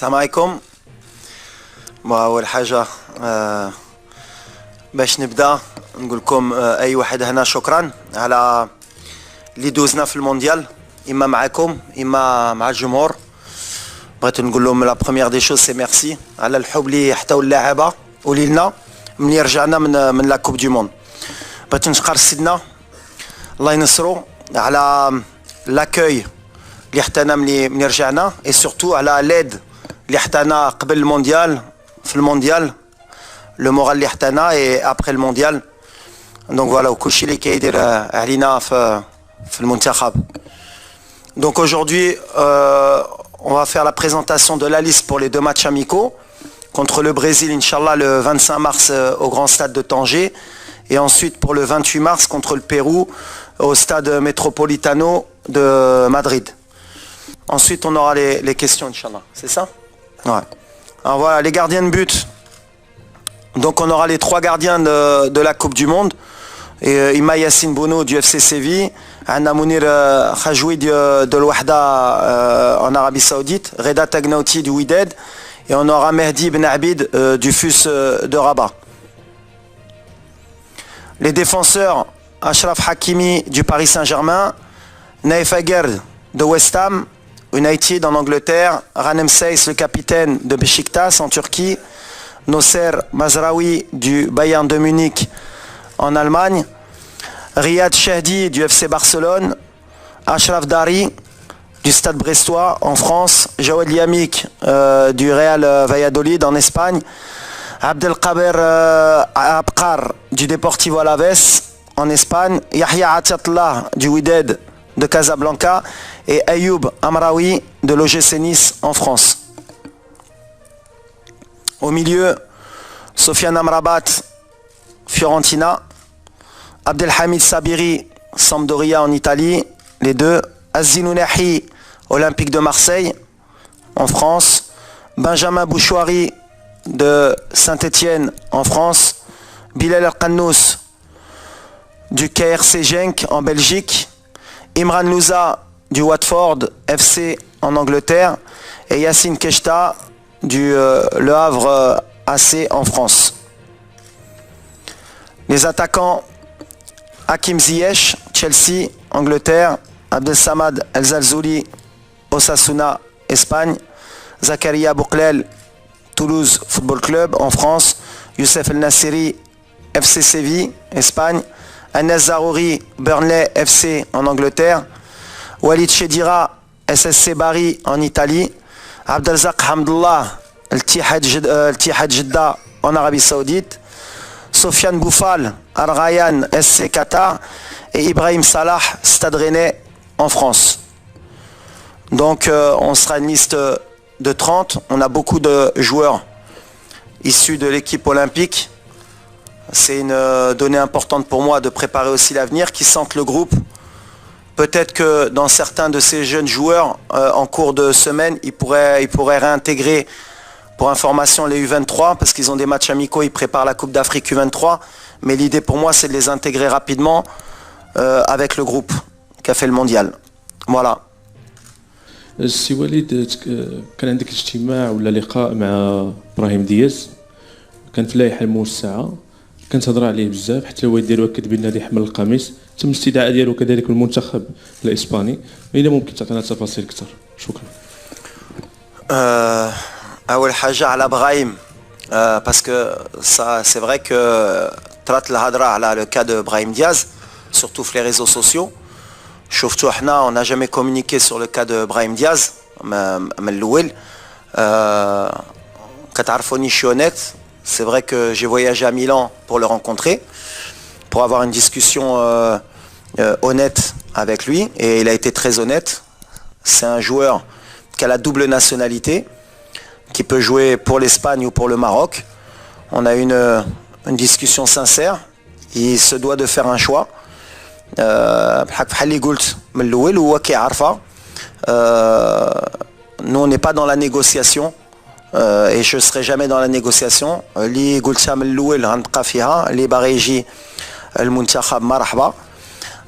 السلام عليكم. أول حاجة باش نبدأ نقول لكم أي واحد هنا شكرا على اللي دوزنا في المونديال، إما معكم إما مع الجمهور. بغيت نقول لهم لا بروميير دي شوز سي ميرسي على الحب اللي حتاو اللاعبة ولينا ملي رجعنا من لا كوب دو موند. بغيت نشكر سيدنا الله ينصرو على لاكوي اللي حتانا ملي رجعنا، اي سورتو على ليد اللي حتانا قبل المونديال في المونديال، لو مورال اللي حتانا اي ابري المونديال. دونك فوالا وكلشي اللي كيدير علينا في المنتخب. Donc aujourd'hui, on va faire la présentation de la liste pour les deux matchs amicaux contre le Brésil, Inch'Allah, le 25 mars au Grand Stade de Tanger, et ensuite pour le 28 mars contre le Pérou au Stade Metropolitano de Madrid. Ensuite, on aura les questions, Inch'Allah. C'est ça? Ouais. Alors voilà, les gardiens de but. Donc on aura les trois gardiens de la Coupe du Monde. Et Ima Yassine Bono du FC Séville, Anna Mounir Khajoui de l'Ouahda en Arabie Saoudite, Reda Tagnauti du Wydad, et on aura Mehdi Ben Abid du FUS de Rabat. Les défenseurs, Achraf Hakimi du Paris Saint-Germain, Naif Aguerd de West Ham United en Angleterre, Ranem Seyss le capitaine de Beşiktaş en Turquie, Nosser Mazraoui du Bayern de Munich en Allemagne, Riyad Chehdi du FC Barcelone, Achraf Dari du Stade Brestois en France, Jawad Yamik du Real Valladolid en Espagne, Abdelkader Abkar du Deportivo Alaves en Espagne, Yahya Atiatullah du Wydad de Casablanca et Ayoub Amraoui de l'OGC Nice en France. Au milieu, Sofiane Amrabat, Fiorentina, Abdelhamid Sabiri, Sampdoria en Italie, les deux, Aziz Nahi, Olympique de Marseille en France, Benjamin Bouchouari de Saint-Étienne en France, Bilal El-Qannous du KRC Genk en Belgique, Imran Louza du Watford FC en Angleterre et Yassine Keshta du Le Havre AC en France. Les attaquants, Hakim Ziyech, Chelsea, Angleterre, Abdel Samad El Zalzouli, Osasuna, Espagne, Zakaria Bouklel, Toulouse Football Club en France, Youssef El Nassiri, FC Séville, Espagne, Anas Zarouri, Burnley FC en Angleterre, Walid Chedira, SSC Bari en Italie, Abdelzak Hamdullah, El Tihad Jeddah en Arabie Saoudite, Sofiane Boufal, Al Rayyan SC Qatar et Ibrahim Salah, Stade Rennais en France. Donc on sera une liste de 30. On a beaucoup de joueurs issus de l'équipe olympique. C'est une donnée importante pour moi de préparer aussi l'avenir, qui sentent le groupe. Peut-être que dans certains de ces jeunes joueurs, en cours de semaine, ils pourraient réintégrer, pour information, les U23, parce qu'ils ont des matchs amicaux, ils préparent la Coupe d'Afrique U23. Mais l'idée pour moi, c'est de les intégrer rapidement avec le groupe qui a fait le mondial. Voilà. سي وليد، كان عندك اجتماع ولا لقاء مع ابراهيم دياز، كان في اللائحه الموسعه، كانت هضره عليه بزاف، حتى الوالد ديالو اكد بان غادي يحمل القميص، تم الاستدعاء ديالو كذلك بالمنتخب الاسباني. اذا ممكن تعطينا تفاصيل اكثر، شكرا. اول حاجه على ابراهيم، باسكو سي فري كو طرات الهضره على لو كا دو ابراهيم دياز surtout في les réseaux sociaux. شفتوا احنا on n'a jamais communiqué sur le cas de Brahim Diaz من الاول. كتعرفوني je suis honnête. C'est vrai que j'ai voyagé à Milan pour le rencontrer, pour avoir une discussion honnête avec lui, et il a été très honnête. C'est un joueur qui a la double nationalité, qui peut jouer pour l'Espagne ou pour le Maroc. On a une discussion sincère. Il se doit de faire un choix. Nous on n'est pas dans la négociation et je ne serai jamais dans la négociation. اللي قلتها من الأول غنبقى فيها، اللي باغي يجي المنتخب مرحبا.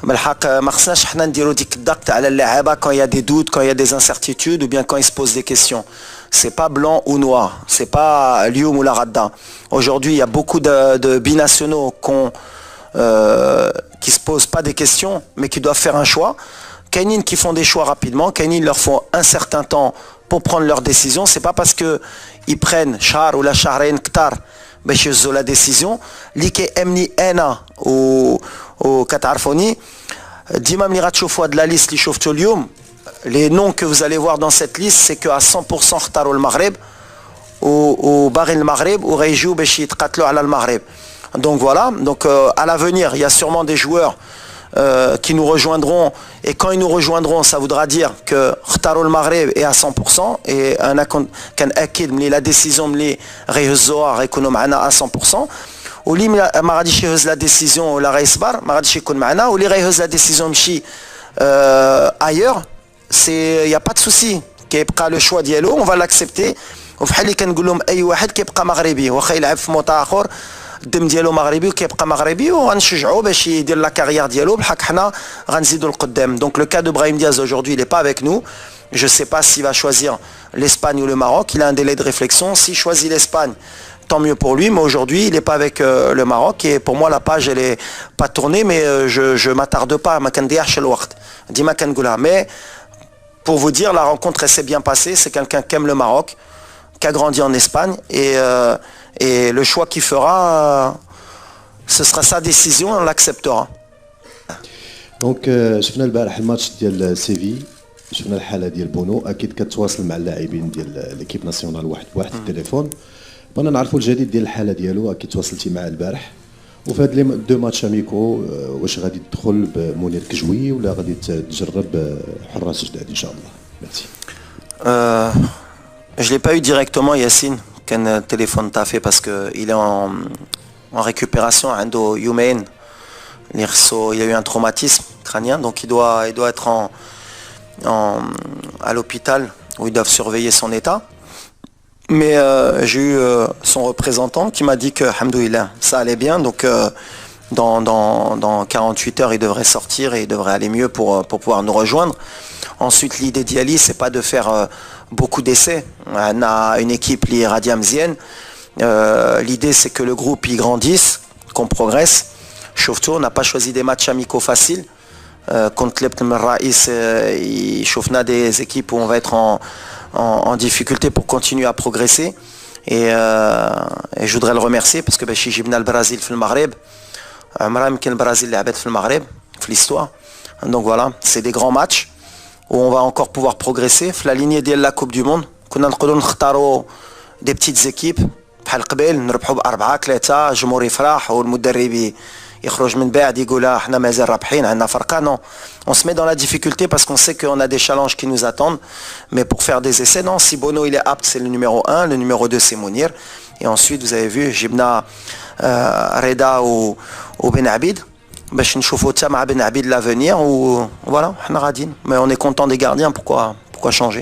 بالحق ما خصناش حنا نديرو ديك الضغط على اللاعبة quand il y a des doutes, quand il y a des incertitudes ou bien quand ils se posent des questions. c'est pas blanc ou noir, c'est pas Lyoum ou la Radda. Aujourd'hui, il y a beaucoup de binationaux qui se posent pas des questions, mais qui doivent faire un choix. Kainin qui font des choix rapidement, Kainin leur faut un certain temps pour prendre leurs décisions. C'est pas parce que ils prennent Char ou la Shahrain Ktar باش يوزوا la décision اللي كيأمني انا وكتعرفوني ديما ملي غتشوفوا هاد لا ليست اللي شفتوا اليوم les noms que vous allez voir dans cette liste c'est que à 100% اختاروا المغرب وباغي المغرب وغيجيو باش يتقاتلوا على المغرب. Donc voilà, donc à l'avenir, il y a sûrement des joueurs qui nous rejoindront, et quand ils nous rejoindront, ça voudra dire que Khtaro le Maghreb est à 100% et la décision de à 100%. Ou li ma غاديش يهز la décision ولا غيصبر ما غاديش يكون معنا واللي غيهز la décision مشي ailleurs, c'est y a pas de souci, كيبقى le choix ديالو on va l'accepter. وفحال اللي كنقول لهم اي واحد كيبقى مغربي واخا يلعب في موطا اخر الدم ديالو مغربي وكيبقى مغربي وغنشجعوه باش يدير لا كارير ديالو بحال حنا غنزيدوا القدام. Donc le cas de Brahim Diaz aujourd'hui, il n'est pas avec nous. Je sais pas s'il va choisir l'Espagne ou le Maroc, il a un délai de réflexion. S'il choisit l'Espagne, tant mieux pour lui, mais aujourd'hui il n'est pas avec le Maroc et pour moi la page elle est pas tournée, mais je m'attarde pas, mais pour vous dire, la rencontre elle s'est bien passée. C'est quelqu'un qui aime le Maroc, qui a grandi en Espagne et le choix qu'il fera, ce sera sa décision, on l'acceptera. دونك شفنا البارح الماتش ديال سيفي، شفنا الحاله ديال بونو، اكيد كتواصل مع اللاعبين ديال ليكيب ناسيونال واحد في التليفون. بغينا نعرفوا الجديد ديال الحاله ديالو، اكيد تواصلتي معاه البارح. وفي هاد لي دو ماتش اميكو واش غادي تدخل بمنير كجوي ولا غادي تجرب حراس جداد ان شاء الله؟ ميرسي. Je l'ai pas eu directement Yacine qu'un téléphone t'a fait parce que il est en récupération عنده يومين. Il a eu un traumatisme crânien, donc il doit être à l'hôpital où ils doivent surveiller son état. Mais j'ai eu son représentant qui m'a dit que, alhamdoulilah, ça allait bien. Donc dans 48 heures, il devrait sortir et il devrait aller mieux pour pouvoir nous rejoindre. Ensuite, l'idée d'Yali, c'est pas de faire beaucoup d'essais. On a une équipe, l'Iradiamzienne. L'idée, c'est que le groupe y grandisse, qu'on progresse. Chauvetou, on n'a pas choisi des matchs amicaux faciles. Contre l'Ebn Raïs, on a des équipes où on va être en difficulté pour continuer à progresser. Et je voudrais le remercier parce que chez Jibna le Brésil في المغرب عمرها يمكن البرازيل لعبت في المغرب في l'histoire. Donc voilà, c'est des grands matchs où on va encore pouvoir progresser. في la lignée de la Coupe du Monde, كنا نقدروا نختاروا des petites équipes بحال قبل نربحوا ب4-3 جمهور يفرح والمدرب يخرج من بعد يقول احنا مازال رابحين عندنا فرقه. Non, on se met dans la difficulté parce qu'on sait qu'on a des challenges qui nous attendent, mais pour faire des essais, non, si Bono il est apte, c'est le numéro 1, le numéro 2 c'est Mounir, et ensuite vous avez vu Jibna Reda ou Ben Abid باش نشوفوا حتى مع Ben Abid l'avenir, ou voilà, احنا غاديين, mais on est content des gardiens, pourquoi changer.